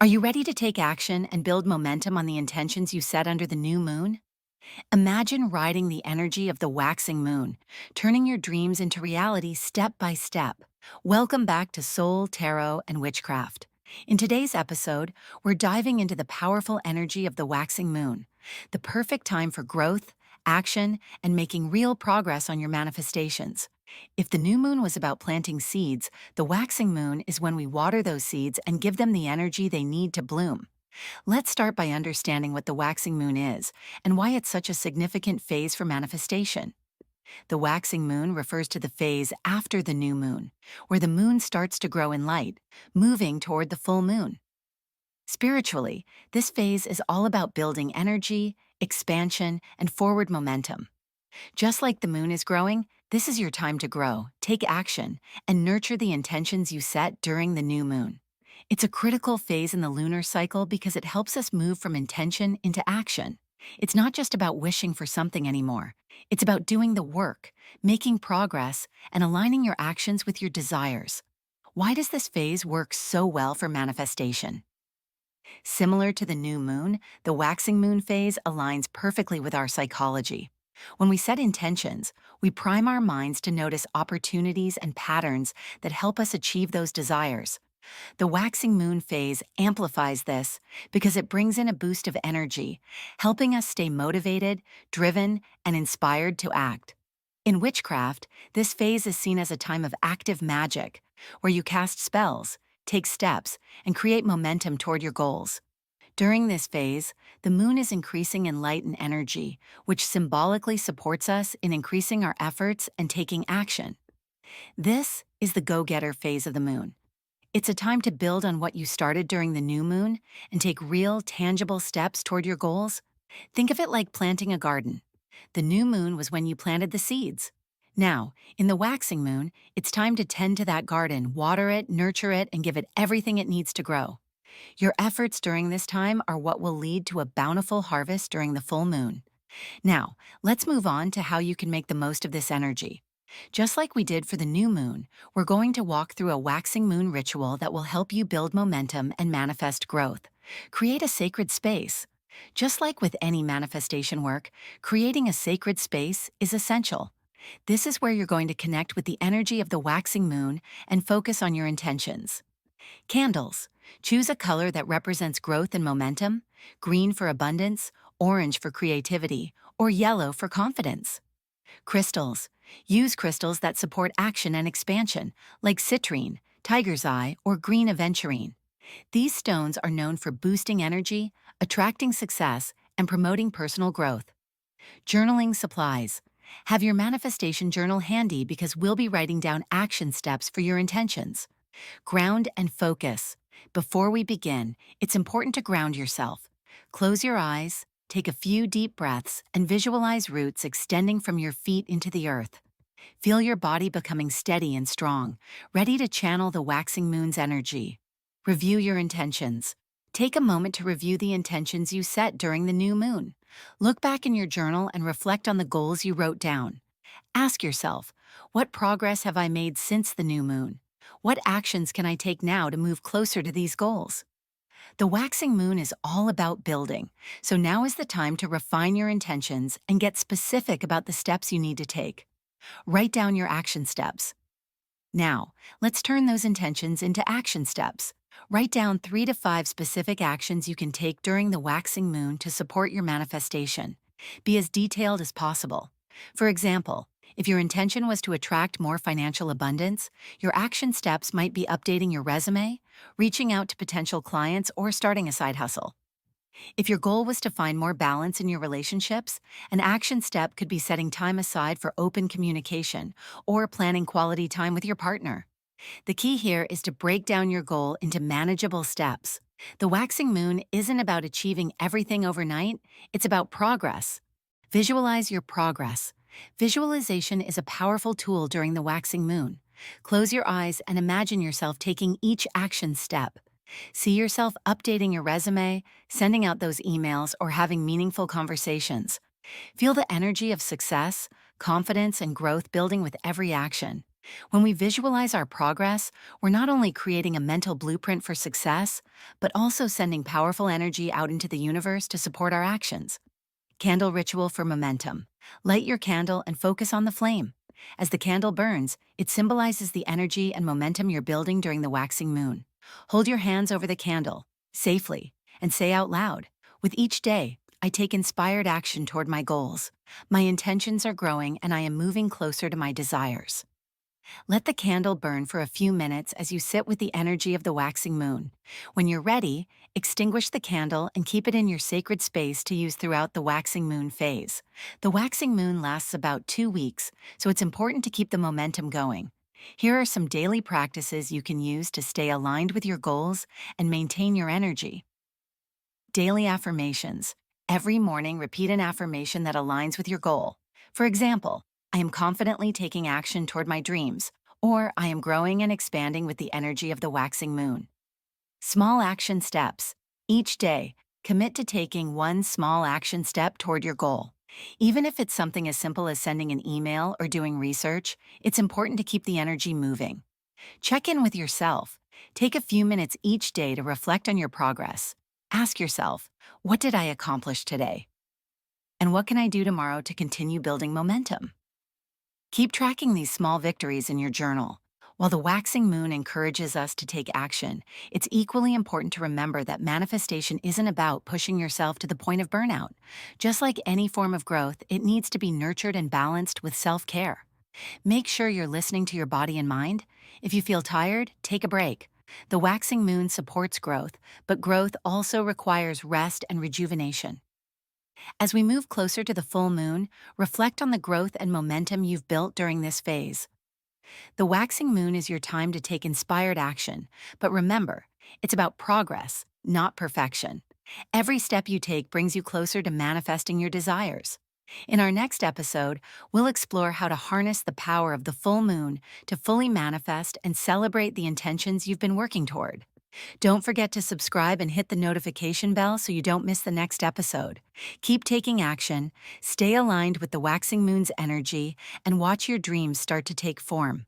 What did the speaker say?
Are you ready to take action and build momentum on the intentions you set under the new moon? Imagine riding the energy of the waxing moon, turning your dreams into reality step by step. Welcome back to Soul, Tarot, and Witchcraft. In today's episode, we're diving into the powerful energy of the waxing moon, the perfect time for growth, action, and making real progress on your manifestations. If the new moon was about planting seeds, the waxing moon is when we water those seeds and give them the energy they need to bloom. Let's start by understanding what the waxing moon is and why it's such a significant phase for manifestation. The waxing moon refers to the phase after the new moon, where the moon starts to grow in light, moving toward the full moon. Spiritually, this phase is all about building energy, expansion, and forward momentum. Just like the moon is growing, this is your time to grow, take action, and nurture the intentions you set during the new moon. It's a critical phase in the lunar cycle because it helps us move from intention into action. It's not just about wishing for something anymore. It's about doing the work, making progress, and aligning your actions with your desires. Why does this phase work so well for manifestation? Similar to the new moon, the waxing moon phase aligns perfectly with our psychology. When we set intentions, we prime our minds to notice opportunities and patterns that help us achieve those desires. The waxing moon phase amplifies this because it brings in a boost of energy, helping us stay motivated, driven, and inspired to act. In witchcraft, this phase is seen as a time of active magic, where you cast spells, take steps, and create momentum toward your goals. During this phase, the moon is increasing in light and energy, which symbolically supports us in increasing our efforts and taking action. This is the go-getter phase of the moon. It's a time to build on what you started during the new moon and take real, tangible steps toward your goals. Think of it like planting a garden. The new moon was when you planted the seeds. Now, in the waxing moon, it's time to tend to that garden, water it, nurture it, and give it everything it needs to grow. Your efforts during this time are what will lead to a bountiful harvest during the full moon. Now, let's move on to how you can make the most of this energy. Just like we did for the new moon, we're going to walk through a waxing moon ritual that will help you build momentum and manifest growth. Create a sacred space. Just like with any manifestation work, creating a sacred space is essential. This is where you're going to connect with the energy of the waxing moon and focus on your intentions. Candles. Choose a color that represents growth and momentum: green for abundance, orange for creativity, or yellow for confidence. Crystals. Use crystals that support action and expansion, like citrine, tiger's eye, or green aventurine. These stones are known for boosting energy, attracting success, and promoting personal growth. Journaling supplies. Have your manifestation journal handy because we'll be writing down action steps for your intentions. Ground and focus. Before we begin, it's important to ground yourself. Close your eyes, take a few deep breaths, and visualize roots extending from your feet into the earth. Feel your body becoming steady and strong, ready to channel the waxing moon's energy. Review your intentions. Take a moment to review the intentions you set during the new moon. Look back in your journal and reflect on the goals you wrote down. Ask yourself, what progress have I made since the new moon? What actions can I take now to move closer to these goals? The waxing moon is all about building, so now is the time to refine your intentions and get specific about the steps you need to take. Write down your action steps. Now, let's turn those intentions into action steps. Write down 3 to 5 specific actions you can take during the waxing moon to support your manifestation. Be as detailed as possible. For example, if your intention was to attract more financial abundance, your action steps might be updating your resume, reaching out to potential clients, or starting a side hustle. If your goal was to find more balance in your relationships, an action step could be setting time aside for open communication or planning quality time with your partner. The key here is to break down your goal into manageable steps. The waxing moon isn't about achieving everything overnight, it's about progress. Visualize your progress. Visualization is a powerful tool during the waxing moon. Close your eyes and imagine yourself taking each action step. See yourself updating your resume, sending out those emails, or having meaningful conversations. Feel the energy of success, confidence, and growth building with every action. When we visualize our progress, we're not only creating a mental blueprint for success, but also sending powerful energy out into the universe to support our actions. Candle ritual for momentum. Light your candle and focus on the flame. As the candle burns, it symbolizes the energy and momentum you're building during the waxing moon. Hold your hands over the candle, safely, and say out loud, "With each day, I take inspired action toward my goals. My intentions are growing and I am moving closer to my desires." Let the candle burn for a few minutes as you sit with the energy of the waxing moon. When you're ready, extinguish the candle and keep it in your sacred space to use throughout the waxing moon phase. The waxing moon lasts about 2 weeks, so it's important to keep the momentum going. Here are some daily practices you can use to stay aligned with your goals and maintain your energy. Daily affirmations. Every morning, repeat an affirmation that aligns with your goal. For example, I am confidently taking action toward my dreams, or I am growing and expanding with the energy of the waxing moon. Small action steps. Each day, commit to taking one small action step toward your goal. Even if it's something as simple as sending an email or doing research, it's important to keep the energy moving. Check in with yourself. Take a few minutes each day to reflect on your progress. Ask yourself, what did I accomplish today? And what can I do tomorrow to continue building momentum? Keep tracking these small victories in your journal. While the waxing moon encourages us to take action, it's equally important to remember that manifestation isn't about pushing yourself to the point of burnout. Just like any form of growth, it needs to be nurtured and balanced with self-care. Make sure you're listening to your body and mind. If you feel tired, take a break. The waxing moon supports growth, but growth also requires rest and rejuvenation. As we move closer to the full moon, reflect on the growth and momentum you've built during this phase. The waxing moon is your time to take inspired action, but remember, it's about progress, not perfection. Every step you take brings you closer to manifesting your desires. In our next episode, we'll explore how to harness the power of the full moon to fully manifest and celebrate the intentions you've been working toward. Don't forget to subscribe and hit the notification bell so you don't miss the next episode. Keep taking action, stay aligned with the waxing moon's energy, and watch your dreams start to take form.